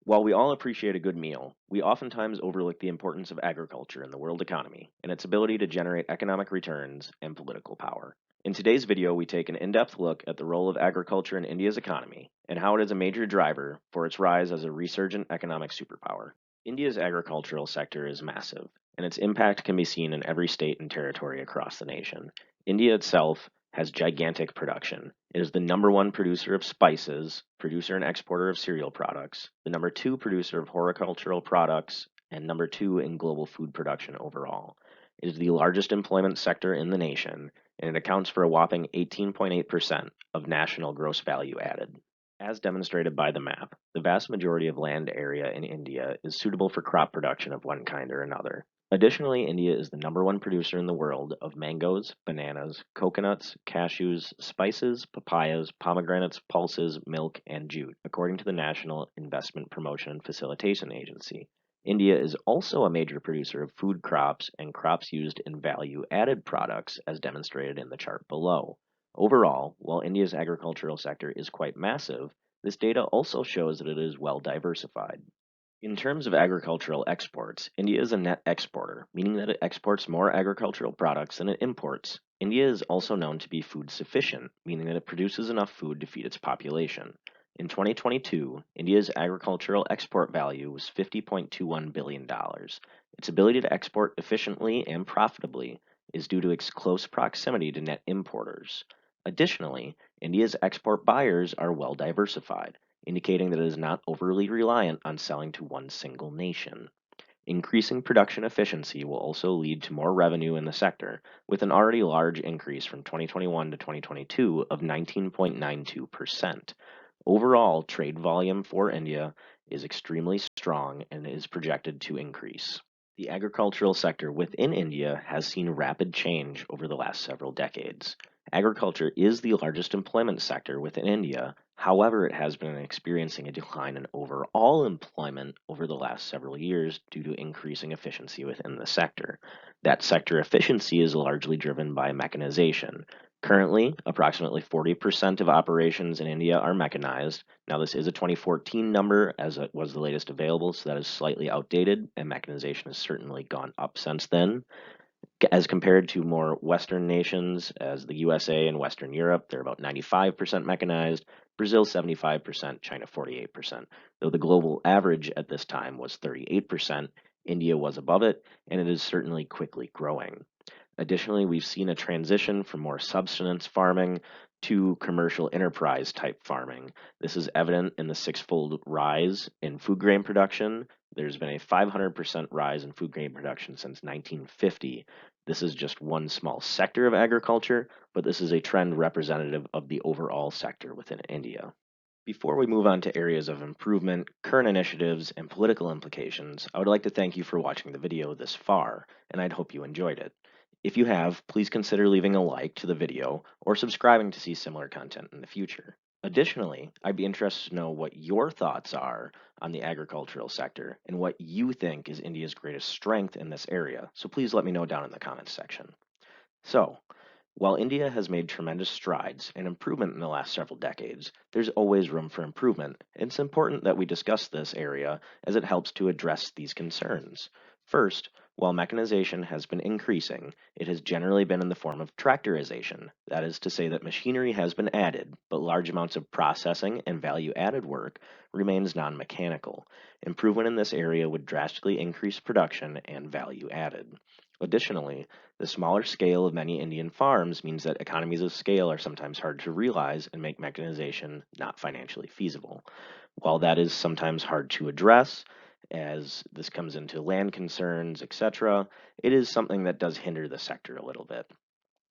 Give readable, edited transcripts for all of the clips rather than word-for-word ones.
While we all appreciate a good meal, we oftentimes overlook the importance of agriculture in the world economy and its ability to generate economic returns and political power. In today's video, we take an in-depth look at the role of agriculture in India's economy and how it is a major driver for its rise as a resurgent economic superpower. India's agricultural sector is massive, and its impact can be seen in every state and territory across the nation. India itself has gigantic production. It is the number one producer of spices, producer and exporter of cereal products, the number two producer of horticultural products, and number two in global food production overall. It is the largest employment sector in the nation, and it accounts for a whopping 18.8% of national gross value added. As demonstrated by the map, the vast majority of land area in India is suitable for crop production of one kind or another. Additionally, India is the number one producer in the world of mangoes, bananas, coconuts, cashews, spices, papayas, pomegranates, pulses, milk, and jute, according to the National Investment Promotion and Facilitation Agency. India is also a major producer of food crops and crops used in value-added products, as demonstrated in the chart below. Overall, while India's agricultural sector is quite massive, this data also shows that it is well diversified. In terms of agricultural exports, India is a net exporter, meaning that it exports more agricultural products than it imports. India is also known to be food sufficient, meaning that it produces enough food to feed its population. In 2022, India's agricultural export value was $50.21 billion. Its ability to export efficiently and profitably is due to its close proximity to net importers. Additionally, India's export buyers are well diversified, indicating that it is not overly reliant on selling to one single nation. Increasing production efficiency will also lead to more revenue in the sector, with an already large increase from 2021 to 2022 of 19.92%. Overall, trade volume for India is extremely strong and is projected to increase. The agricultural sector within India has seen rapid change over the last several decades. Agriculture is the largest employment sector within India. However, it has been experiencing a decline in overall employment over the last several years due to increasing efficiency within the sector. That sector efficiency is largely driven by mechanization. Currently, approximately 40% of operations in India are mechanized. Now, this is a 2014 number, as it was the latest available, so that is slightly outdated, and mechanization has certainly gone up since then. As compared to more Western nations, as the USA and Western Europe, they're about 95% mechanized, Brazil 75%, China 48%. Though the global average at this time was 38%, India was above it, and it is certainly quickly growing. Additionally, we've seen a transition from more subsistence farming to commercial enterprise type farming. This is evident in the six-fold rise in food grain production. There's been a 500% rise in food grain production since 1950. This is just one small sector of agriculture, but this is a trend representative of the overall sector within India. Before we move on to areas of improvement, current initiatives, and political implications, I would like to thank you for watching the video this far, and I'd hope you enjoyed it. If you have, please consider leaving a like to the video or subscribing to see similar content in the future. Additionally, I'd be interested to know what your thoughts are on the agricultural sector and what you think is India's greatest strength in this area, so please let me know down in the comments section. So, while India has made tremendous strides and improvement in the last several decades, there's always room for improvement. It's important that we discuss this area as it helps to address these concerns. First, while mechanization has been increasing, it has generally been in the form of tractorization. That is to say that machinery has been added, but large amounts of processing and value-added work remains non-mechanical. Improvement in this area would drastically increase production and value added. Additionally, the smaller scale of many Indian farms means that economies of scale are sometimes hard to realize and make mechanization not financially feasible. While that is sometimes hard to address, as this comes into land concerns, etc., it is something that does hinder the sector a little bit.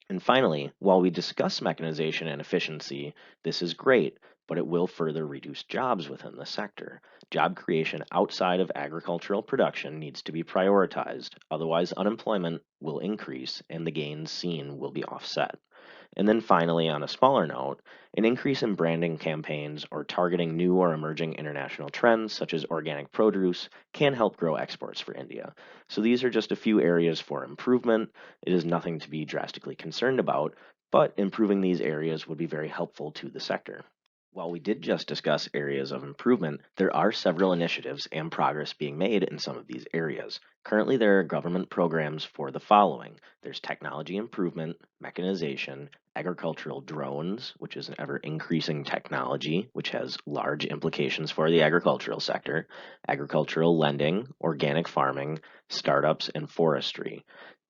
And finally, while we discuss mechanization and efficiency, this is great, but it will further reduce jobs within the sector. Job creation outside of agricultural production needs to be prioritized, otherwise unemployment will increase and the gains seen will be offset. And then finally, on a smaller note, an increase in branding campaigns or targeting new or emerging international trends such as organic produce can help grow exports for India. So these are just a few areas for improvement. It is nothing to be drastically concerned about, but improving these areas would be very helpful to the sector. While we did just discuss areas of improvement, there are several initiatives and progress being made in some of these areas. Currently, there are government programs for the following: there's technology improvement, mechanization, agricultural drones, which is an ever increasing technology which has large implications for the agricultural sector, agricultural lending, organic farming, startups, and forestry.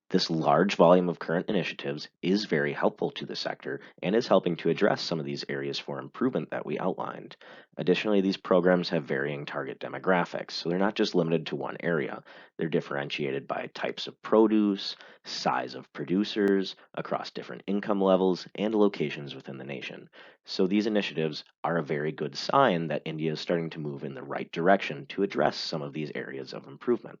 This large volume of current initiatives is very helpful to the sector and is helping to address some of these areas for improvement that we outlined. Additionally, these programs have varying target demographics, so they're not just limited to one area. They're differentiated by types of produce, size of producers, across different income levels, and locations within the nation. So these initiatives are a very good sign that India is starting to move in the right direction to address some of these areas of improvement.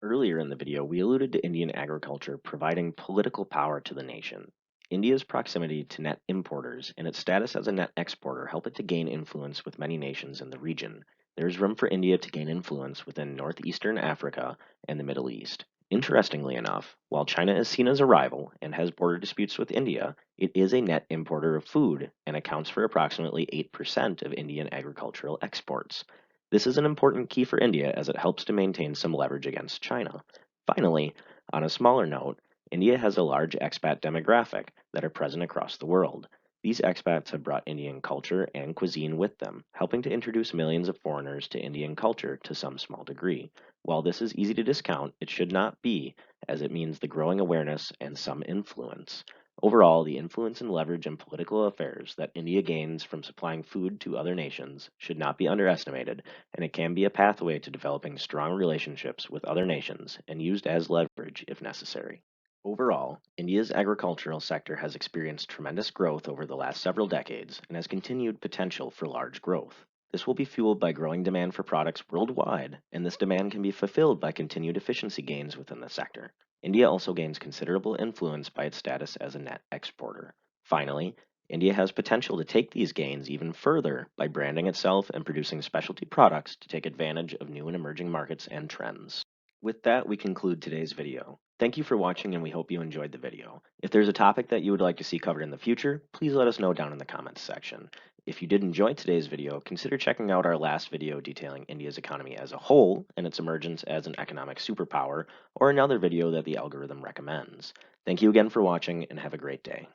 Earlier in the video, we alluded to Indian agriculture providing political power to the nation. India's proximity to net importers and its status as a net exporter help it to gain influence with many nations in the region. There is room for India to gain influence within northeastern Africa and the Middle East. Interestingly enough, while China is seen as a rival and has border disputes with India, it is a net importer of food and accounts for approximately 8% of Indian agricultural exports. This is an important key for India as it helps to maintain some leverage against China. Finally, on a smaller note, India has a large expat demographic that are present across the world. These expats have brought Indian culture and cuisine with them, helping to introduce millions of foreigners to Indian culture to some small degree. While this is easy to discount, it should not be, as it means the growing awareness and some influence. Overall, the influence and leverage in political affairs that India gains from supplying food to other nations should not be underestimated, and it can be a pathway to developing strong relationships with other nations and used as leverage if necessary. Overall, India's agricultural sector has experienced tremendous growth over the last several decades and has continued potential for large growth. This will be fueled by growing demand for products worldwide, and this demand can be fulfilled by continued efficiency gains within the sector. India also gains considerable influence by its status as a net exporter. Finally, India has potential to take these gains even further by branding itself and producing specialty products to take advantage of new and emerging markets and trends. With that, we conclude today's video. Thank you for watching, and we hope you enjoyed the video. If there's a topic that you would like to see covered in the future, please let us know down in the comments section. If you did enjoy today's video, consider checking out our last video detailing India's economy as a whole and its emergence as an economic superpower, or another video that the algorithm recommends. Thank you again for watching, and have a great day.